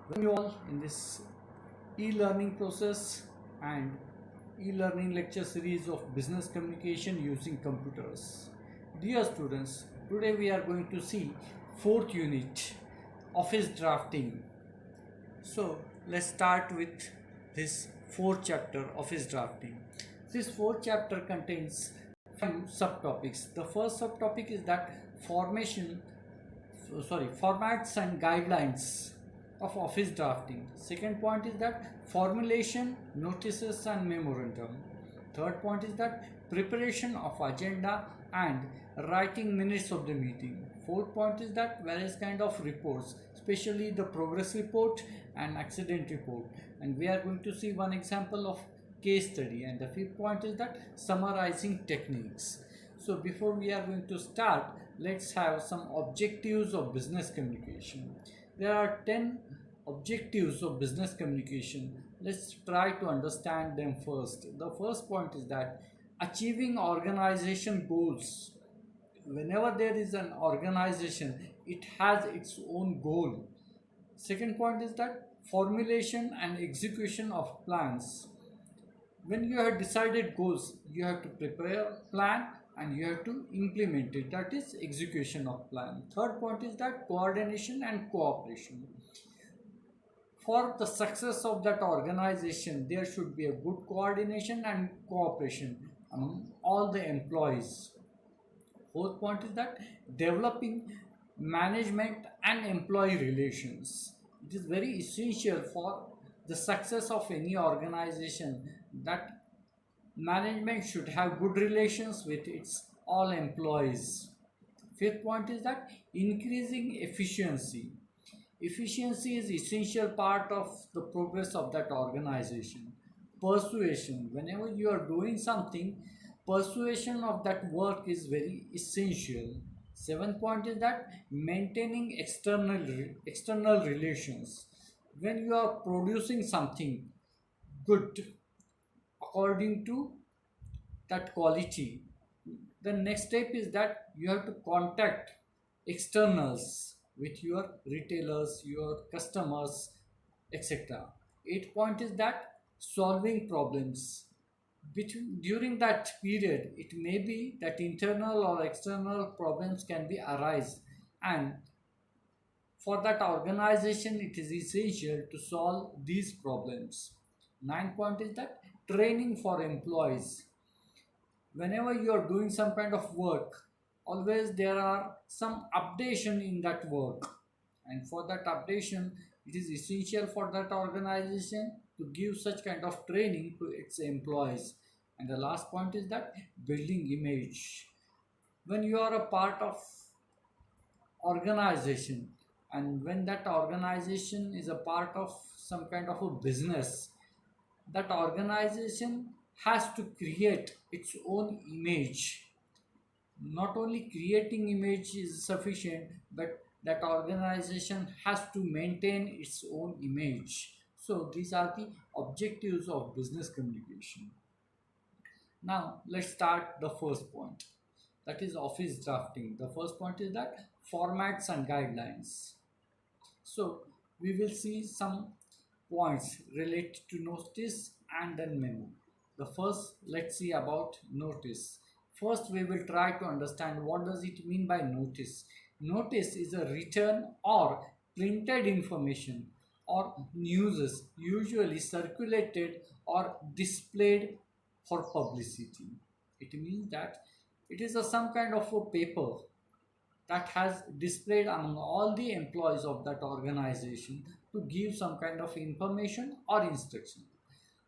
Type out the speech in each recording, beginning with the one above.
Welcome you all in this e-learning process and e-learning lecture series of business communication using computers. Dear students, today we are going to see fourth unit, office drafting. So let's start with this fourth chapter, office drafting. This fourth chapter contains few subtopics. The first subtopic is that formats and guidelines of office drafting. Second point is that formulation, notices and memorandum. Third point is that preparation of agenda and writing minutes of the meeting. Fourth point is that various kind of reports, especially the progress report and accident report. And we are going to see one example of case study. And the fifth point is that summarizing techniques. So before we are going to start, let's have some objectives of business communication. There are 10 objectives of business communication. Let's try to understand them first. The first point is that achieving organization goals. Whenever there is an organization, it has its own goal. Second point is that formulation and execution of plans. When you have decided goals, you have to prepare a plan and you have to implement it. That is execution of plan. Third point is that coordination and cooperation. For the success of that organization, there should be a good coordination and cooperation among all the employees. Fourth point is that developing management and employee relations. It is very essential for the success of any organization that management should have good relations with its all employees. Fifth point is that increasing efficiency. Efficiency is essential part of the progress of that organization. Persuasion. Whenever you are doing something, persuasion of that work is very essential. Seventh point is that maintaining external relations. When you are producing something good according to that quality, the next step is that you have to contact externals with your retailers, your customers, etc. Eighth point is that solving problems. During that period, it may be that internal or external problems can be arise, and for that organization it is essential to solve these problems. Ninth point is that training for employees. Whenever you are doing some kind of work, always there are some updation in that work, and for that updation it is essential for that organization to give such kind of training to its employees. And the last point is that building image. When you are a part of organization and when that organization is a part of some kind of a business, that organization has to create its own image. Not only creating image is sufficient, but that organization has to maintain its own image. So these are the objectives of business communication. Now let's start the first point, that is office drafting. The first point is that formats and guidelines. So we will see some points related to notice and then memo. The first, let's see about notice. First, we will try to understand what does it mean by notice. Notice is a written or printed information or news usually circulated or displayed for publicity. It means that it is some kind of a paper that has displayed among all the employees of that organization to give some kind of information or instruction.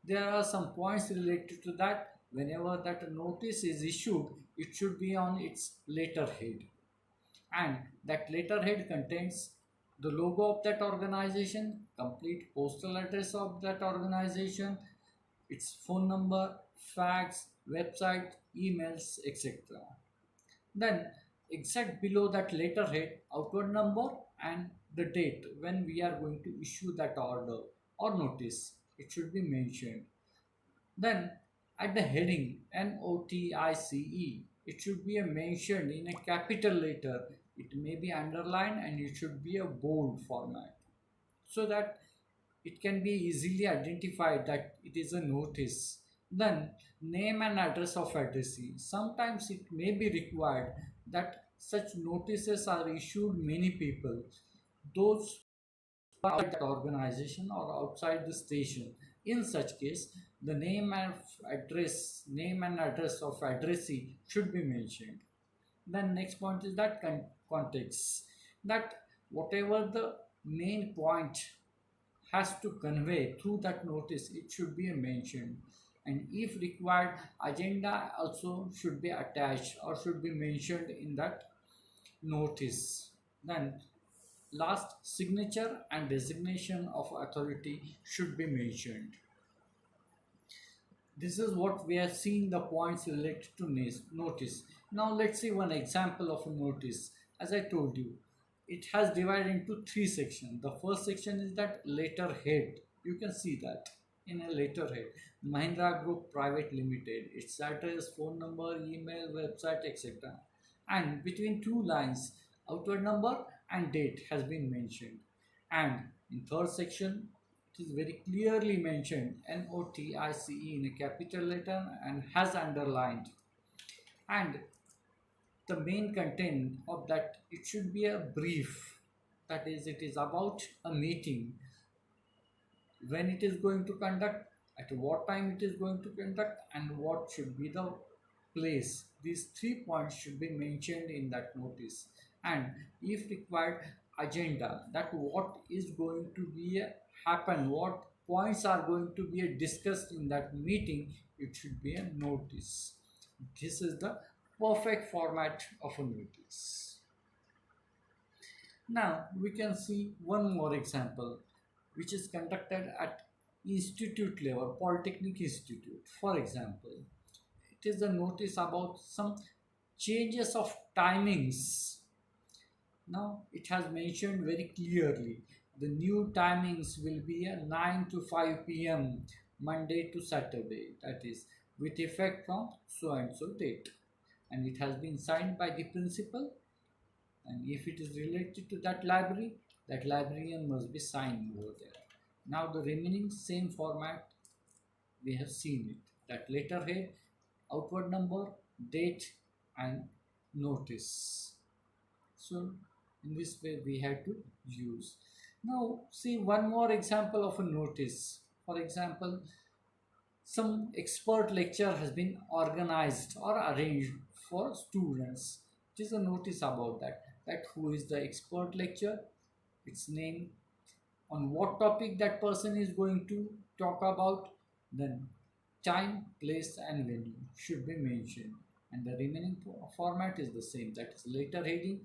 There are some points related to that. Whenever that notice is issued, it should be on its letterhead, and that letterhead contains the logo of that organization, complete postal address of that organization, its phone number, fax, website, emails, etc. Then exact below that letterhead, outward number and the date when we are going to issue that order or notice, it should be mentioned. Then at the heading NOTICE, it should be mentioned in a capital letter. It may be underlined and it should be a bold format, so that it can be easily identified that it is a notice. Then, name and address of addressee. Sometimes it may be required that such notices are issued many people, those outside the organization or outside the station. In such case, the name and address of addressee should be mentioned. Then next point is that context. That whatever the main point has to convey through that notice, it should be mentioned. And if required, agenda also should be attached or should be mentioned in that notice. Then last, signature and designation of authority should be mentioned. This is what we are seeing the points related to notice. Now let's see one example of a notice. As I told you, it has divided into three sections. The first section is that letterhead. You can see that in a letterhead. Mahindra Group Private Limited. Its address, phone number, email, website, etc. And between two lines, outward number and date has been mentioned. And in third section, it is very clearly mentioned NOTICE in a capital letter and has underlined. And the main content of that, it should be a brief. That is, it is about a meeting, when it is going to conduct, at what time it is going to conduct, and what should be the place. These 3 points should be mentioned in that notice. And if required, agenda, that what is going to be happen, what points are going to be discussed in that meeting, it should be a notice. This is the perfect format of a notice. Now we can see one more example, which is conducted at institute level, Polytechnic Institute. For example, it is a notice about some changes of timings. Now it has mentioned very clearly the new timings will be a 9 to 5 p.m. Monday to Saturday, that is with effect from so and so date, and it has been signed by the principal. And if it is related to that library, that librarian must be signed over there. Now the remaining same format, we have seen it, that letterhead, outward number, date and notice. So in this way we have to use. Now see one more example of a notice. For example, some expert lecture has been organized or arranged for students. It is a notice about that, that who is the expert lecture, its name, on what topic that person is going to talk about, then time, place and venue should be mentioned. And the remaining format is the same, that is letter heading,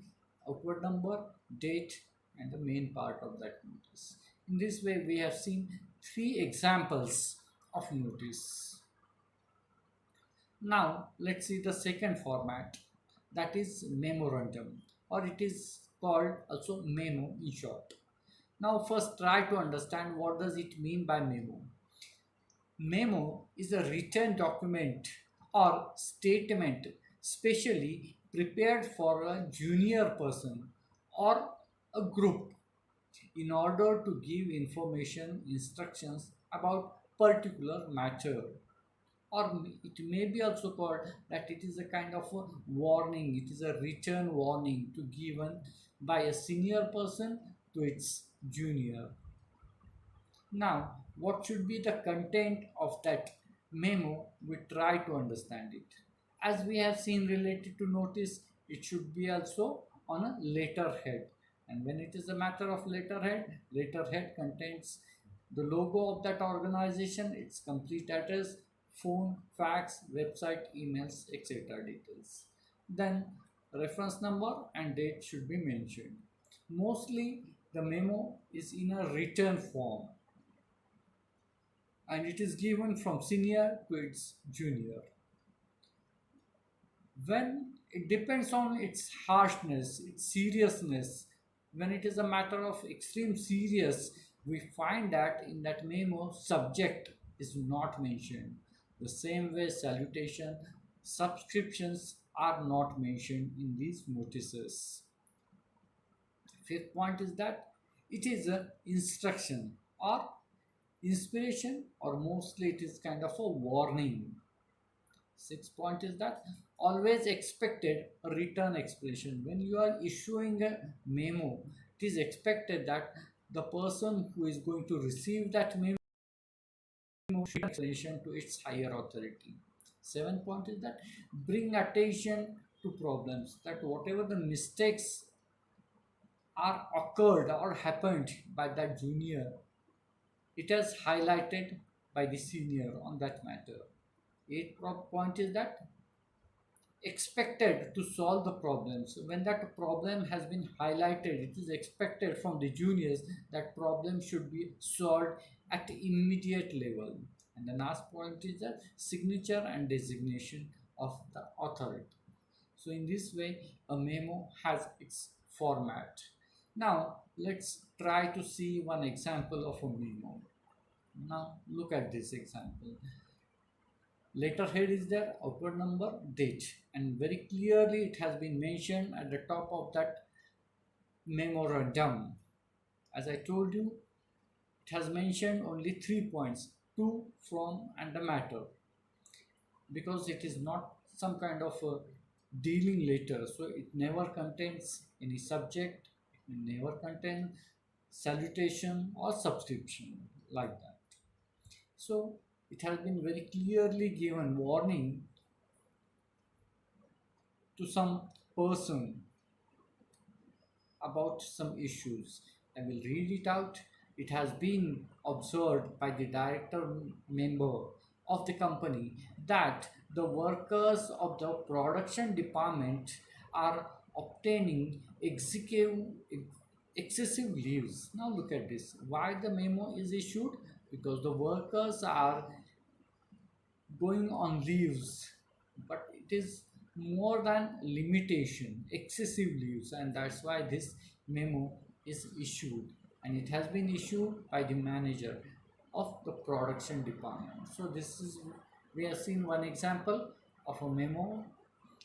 outward number, date and the main part of that notice. In this way we have seen 3 examples of notice. Now let's see the second format, that is memorandum, or it is called also memo in short. Now first try to understand what does it mean by memo. Memo is a written document or statement specially prepared for a junior person or a group in order to give information, instructions about particular matter. Or it may be also called that it is a kind of a warning, it is a written warning to given by a senior person to its junior. Now what should be the content of that memo, we try to understand it. As we have seen related to notice, it should be also on a letterhead. And when it is a matter of letterhead, letterhead contains the logo of that organization, its complete address, phone, fax, website, emails, etc. details. Then reference number and date should be mentioned. Mostly the memo is in a written form and it is given from senior to its junior. When it depends on its harshness, its seriousness, when it is a matter of extreme serious, we find that in that memo subject is not mentioned. The same way salutation, subscriptions are not mentioned in these notices. Fifth point is that it is an instruction or inspiration, or mostly it is kind of a warning. Sixth point is that always expected a return explanation. When you are issuing a memo, it is expected that the person who is going to receive that memo should explanation to its higher authority. Seventh point is that bring attention to problems, that whatever the mistakes are occurred or happened by that junior, it is highlighted by the senior on that matter. Eighth point is that expected to solve the problems. When that problem has been highlighted, it is expected from the juniors that problem should be solved at immediate level. And the last point is the signature and designation of the authority. So in this way, a memo has its format. Now let's try to see one example of a memo. Now look at this example. Letterhead is there, outward number, date, and very clearly it has been mentioned at the top of that memorandum. As I told you, it has mentioned only 3 points: to, from, and the matter, because it is not some kind of a dealing letter, so it never contains any subject, it never contains salutation or subscription like that. So it has been very clearly given warning to some person about some issues. I will read it out. It has been observed by the director member of the company that the workers of the production department are obtaining excessive leaves. Now look at this. Why the memo is issued? Because the workers are going on leaves, but it is more than limitation, excessive leaves, and that's why this memo is issued, and it has been issued by the manager of the production department. So this is, we have seen one example of a memo.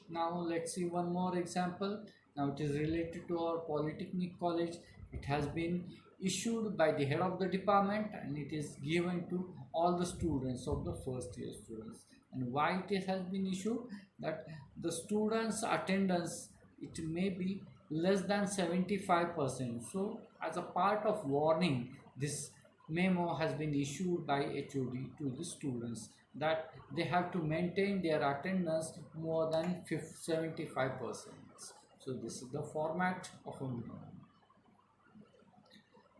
Now let's see one more example. Now it is related to our polytechnic college. It has been issued by the head of the department, and it is given to all the students of the first year students. And why it has been issued? That the students attendance, it may be less than 75%. So as a part of warning, this memo has been issued by HOD to the students that they have to maintain their attendance more than 75%. So this is the format of a memo.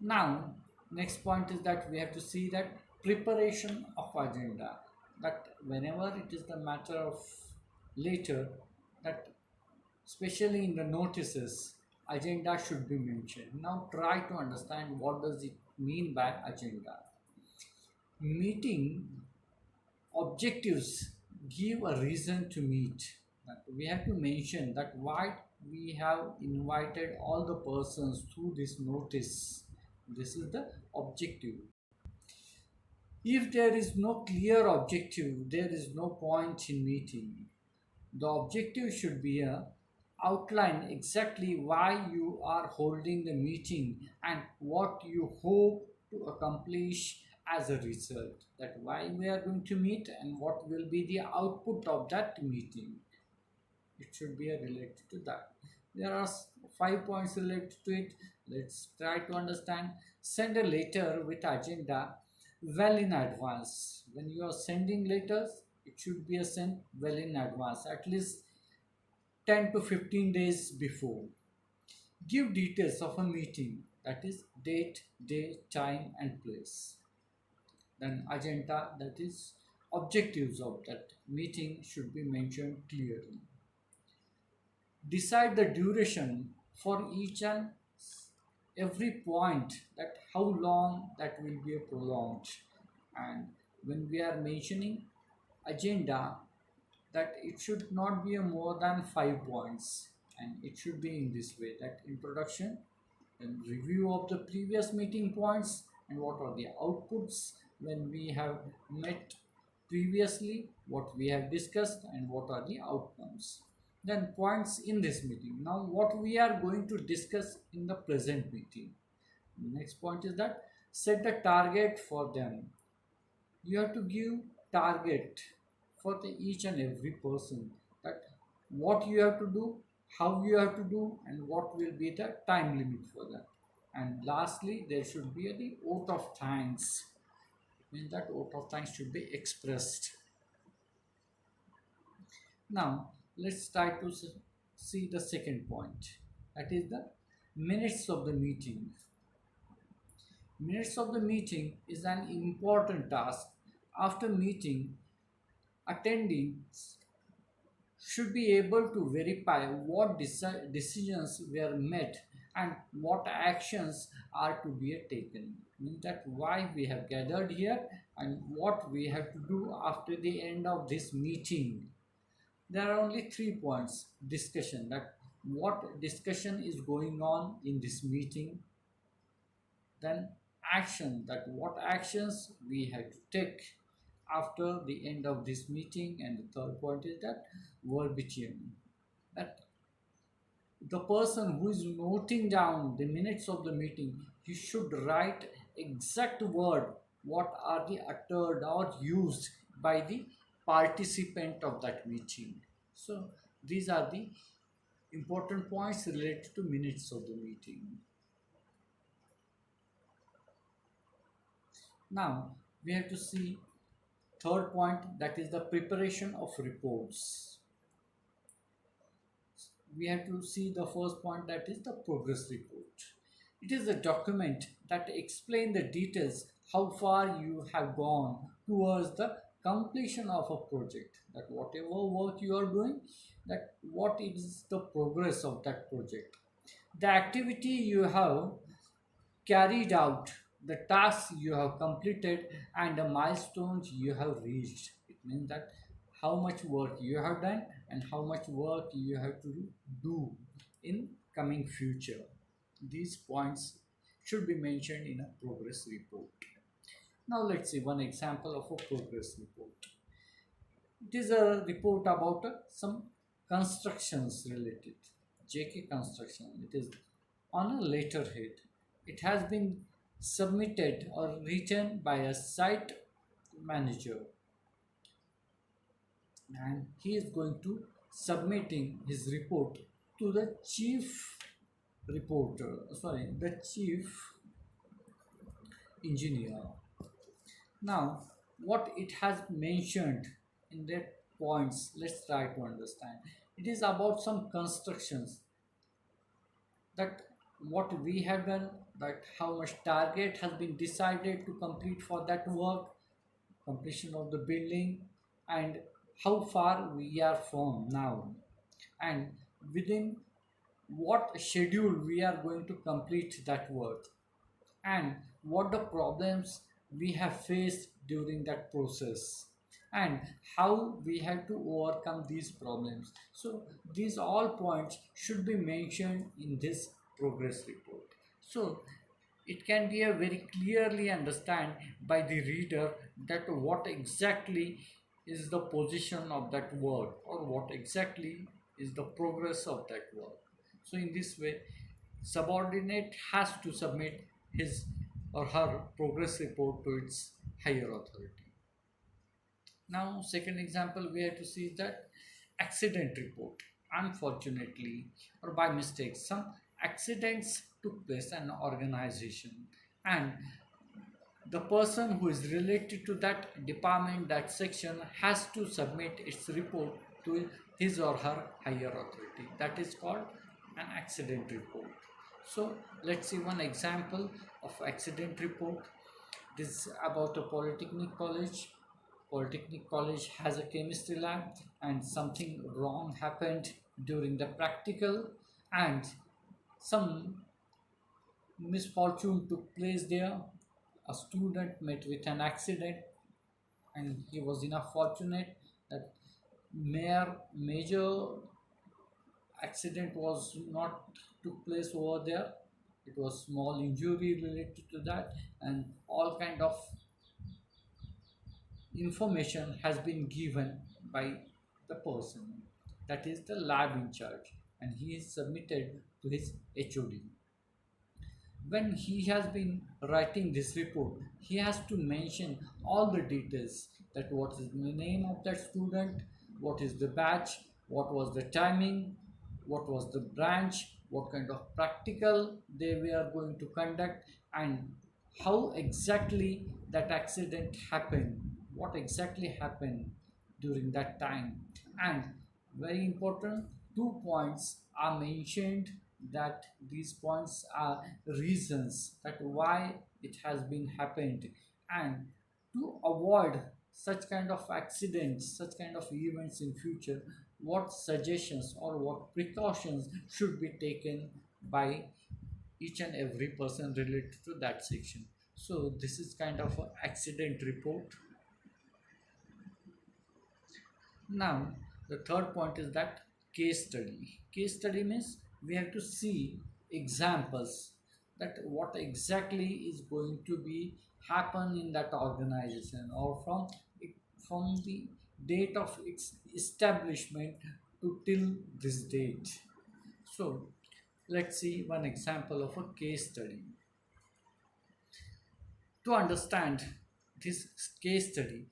Now next point is that we have to see that preparation of agenda, that whenever it is the matter of later, that especially in the notices, agenda should be mentioned. Now try to understand what does it mean by agenda. Meeting objectives give a reason to meet. That we have to mention that why we have invited all the persons through this notice. This is the objective. If there is no clear objective, there is no point in meeting. The objective should be a outline exactly why you are holding the meeting and what you hope to accomplish as a result. That why we are going to meet and what will be the output of that meeting. It should be related to that. There are 5 points related to it. Let's try to understand. Send a letter with agenda well in advance. When you are sending letters, it should be sent well in advance, at least 10 to 15 days before. Give details of a meeting, that is date, day, time and place. Then agenda, that is objectives of that meeting should be mentioned clearly. Decide the duration for each and every point, that how long that will be prolonged. And when we are mentioning agenda, that it should not be a more than 5 points, and it should be in this way: that introduction and review of the previous meeting points and what are the outputs when we have met previously, what we have discussed and what are the outcomes. Then points in this meeting. Now what we are going to discuss in the present meeting. Next point is that Set the target for them. You have to give target for each and every person, that what you have to do, how you have to do, and what will be the time limit for that. And lastly, there should be the oath of thanks. Means that oath of thanks should be expressed. Now let's try to see the second point, that is the minutes of the meeting. Minutes of the meeting is an important task. After meeting, attendees should be able to verify what decisions were met and what actions are to be taken. Means that why we have gathered here and what we have to do after the end of this meeting. There are only 3 points discussion, that what discussion is going on in this meeting, then action, that what actions we have to take after the end of this meeting, and the third point is that verbatim, that the person who is noting down the minutes of the meeting, he should write exact word what are the uttered or used by the participant of that meeting. So these are the important points related to minutes of the meeting. Now we have to see third point, that is the preparation of reports. We have to see the first point, that is the progress report. It is a document that explains the details how far you have gone towards the completion of a project, that whatever work you are doing, that what is the progress of that project, the activity you have carried out, the tasks you have completed, and the milestones you have reached. It means that how much work you have done and how much work you have to do in coming future. These points should be mentioned in a progress report. Now let's see one example of a progress report. It is a report about some constructions related. JK construction. It is on a letterhead. It has been submitted or written by a site manager, and he is going to submitting his report to the chief reporter, sorry, the chief engineer. Now what it has mentioned in that points, let's try to understand. It is about some constructions, that what we have done, that how much target has been decided to complete for that work, completion of the building, and how far we are from now, and within what schedule we are going to complete that work, and what the problems we have faced during that process, and how we have to overcome these problems. So these all points should be mentioned in this progress report, so it can be a very clearly understand by the reader that what exactly is the position of that work, or what exactly is the progress of that work. So in this way, subordinate has to submit his or her progress report to its higher authority. Now second example we have to see that accident report. Unfortunately or by mistake, some accidents took place in an organization, and the person who is related to that department, that section, has to submit its report to his or her higher authority. That is called an accident report. So let's see one example of accident report. This is about a polytechnic college. Polytechnic college has a chemistry lab, and something wrong happened during the practical, and some misfortune took place there. A student met with an accident, and he was enough fortunate that major accident was not took place over there. It was small injury related to that, and all kind of information has been given by the person, that is the lab in charge, and he is submitted to his HOD. when he has been writing this report, he has to mention all the details, that what is the name of that student, what is the batch, what was the timing, what was the branch, what kind of practical they were going to conduct, and how exactly that accident happened, what exactly happened during that time. And very important, two points are mentioned, that these points are reasons that why it has been happened, and to avoid such kind of accidents, such kind of events in future, what suggestions or what precautions should be taken by each and every person related to that section. So this is kind of an accident report. Now, the third point is that case study. Case study means we have to see examples, that what exactly is going to be happen in that organization, or from the date of its establishment to till this date. So let's see one example of a case study. To understand this case study,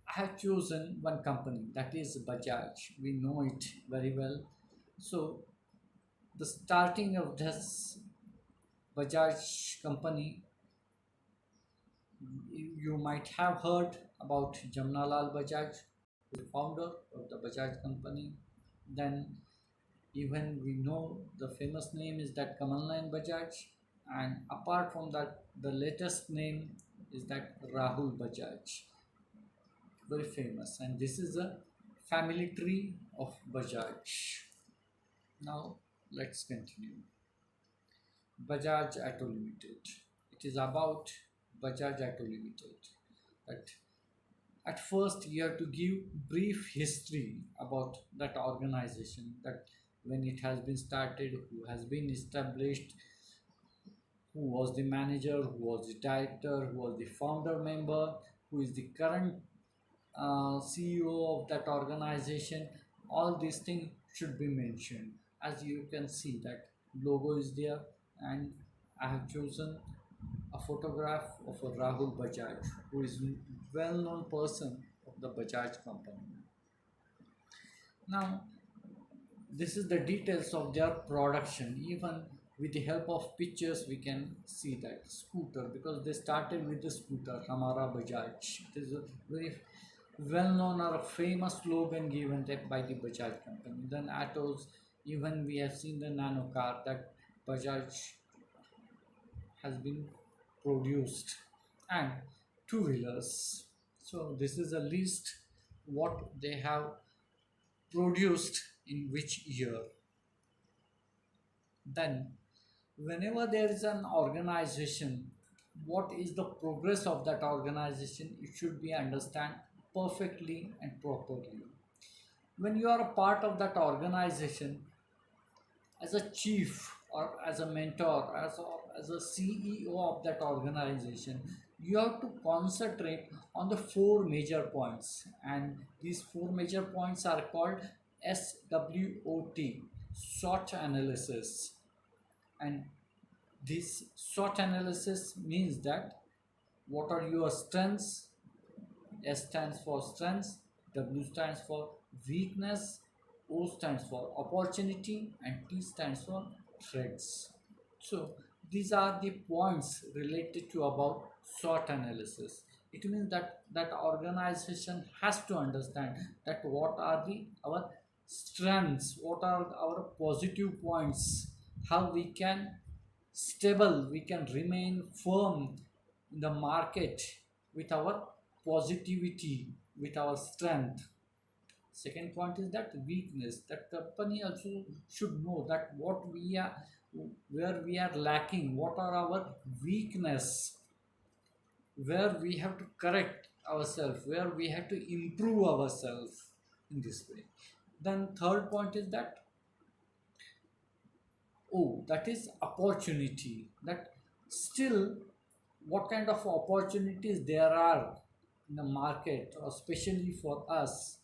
I have chosen one company, that is Bajaj. We know it very well. So the starting of this Bajaj company, you might have heard about Jamnalal Bajaj, the founder of the Bajaj company. Then even we know the famous name is that Kamalnayan Bajaj, and apart from that, the latest name is that Rahul Bajaj, very famous. And this is a family tree of Bajaj. Now let's continue. Bajaj Auto Limited. It is about Bajaj Auto Limited. That at first you have to give brief history about that organization, that when it has been started, who has been established, who was the manager, who was the director, who was the founder member, who is the current CEO of that organization. All these things should be mentioned. As you can see, that logo is there, and I have chosen a photograph of a Rahul Bajaj, who is a well-known person of the Bajaj company. Now, this is the details of their production. Even with the help of pictures, we can see that scooter, because they started with the scooter, Hamara Bajaj. It is a very well known or a famous slogan given that by the Bajaj company. Then autos, even we have seen the nano car that Bajaj has been produced, and two wheelers. So this is a list what they have produced in which year. Then whenever there is an organization, what is the progress of that organization, it should be understand perfectly and properly. When you are a part of that organization, as a chief or as a mentor, as a CEO of that organization, you have to concentrate on the four major points, and these four major points are called SWOT, SWOT analysis. And this SWOT analysis means that what are your strengths. S stands for strengths, W stands for weakness, O stands for opportunity, and T stands for threats. So these are the points related to about SWOT analysis. It means that that organization has to understand that what are the our strengths, what are our positive points, how we can stable, we can remain firm in the market with our positivity, with our strength. Second point is that weakness, that company also should know that what we are, where we are lacking, what are our weakness, where we have to correct ourselves, where we have to improve ourselves in this way. Then third point is that, oh, that is opportunity, that still what kind of opportunities there are in the market, or especially for us,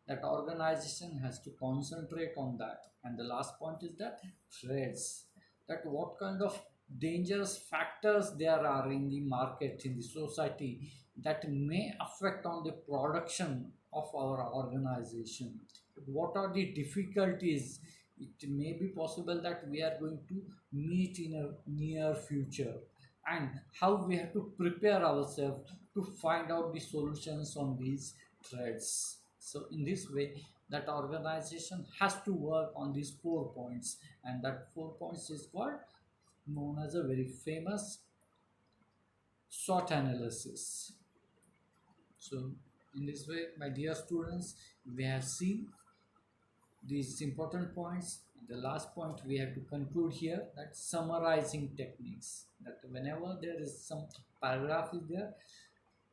that organization has to concentrate on that. And the last point is that threats, that what kind of dangerous factors there are in the market, in the society, that may affect on the production of our organization. What are the difficulties it may be possible that we are going to meet in a near future, and how we have to prepare ourselves to find out the solutions on these threads. So in this way, that organization has to work on these 4 points, and that 4 points is called, known as a very famous SWOT analysis. So in this way, my dear students, we have seen these important points. The last point we have to conclude here, that summarizing techniques. That whenever there is some paragraph is there,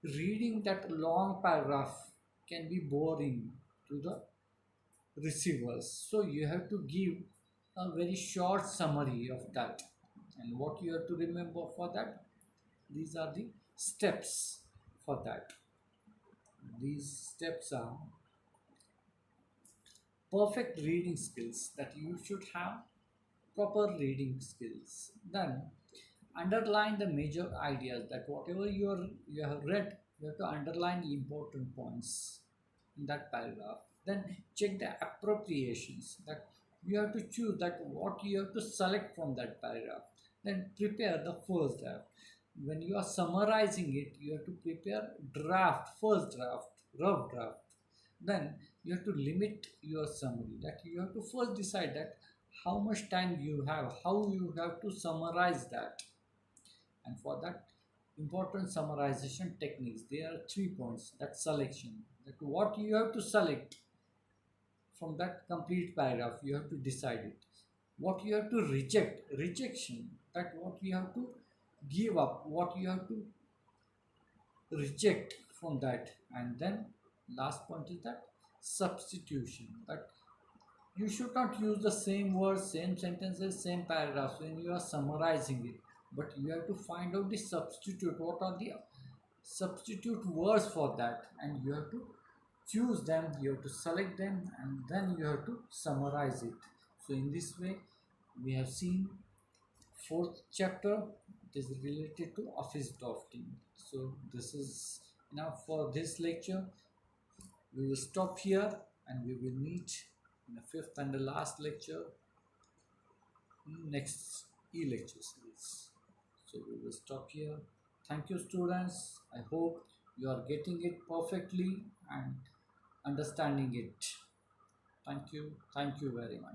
reading that long paragraph can be boring to the receivers. So you have to give a very short summary of that. And what you have to remember for that, these are the steps for that. These steps are perfect reading skills, that you should have proper reading skills. Then underline the major ideas, that whatever you have read, you have to underline the important points in that paragraph. Then check the appropriations, that you have to choose that what you have to select from that paragraph. Then prepare the first draft. When you are summarizing it, you have to prepare draft, first draft, rough draft. Then you have to limit your summary, that you have to first decide that how much time you have, how you have to summarize that. And for that, important summarization techniques, there are 3 points. That selection, that what you have to select from that complete paragraph, you have to decide it. What you have to reject, rejection, that what you have to give up, what you have to reject from that. And then last point is that substitution, that you should not use the same words, same sentences, same paragraphs when you are summarizing it, but you have to find out the substitute. What are the substitute words for that? And you have to choose them, you have to select them, and then you have to summarize it. So in this way, we have seen fourth chapter. It is related to office drafting. So this is enough for this lecture. We will stop here, and we will meet in the fifth and the last lecture in next e-lecture series. So we will stop here. Thank you, students. I hope you are getting it perfectly and understanding it. Thank you. Thank you very much.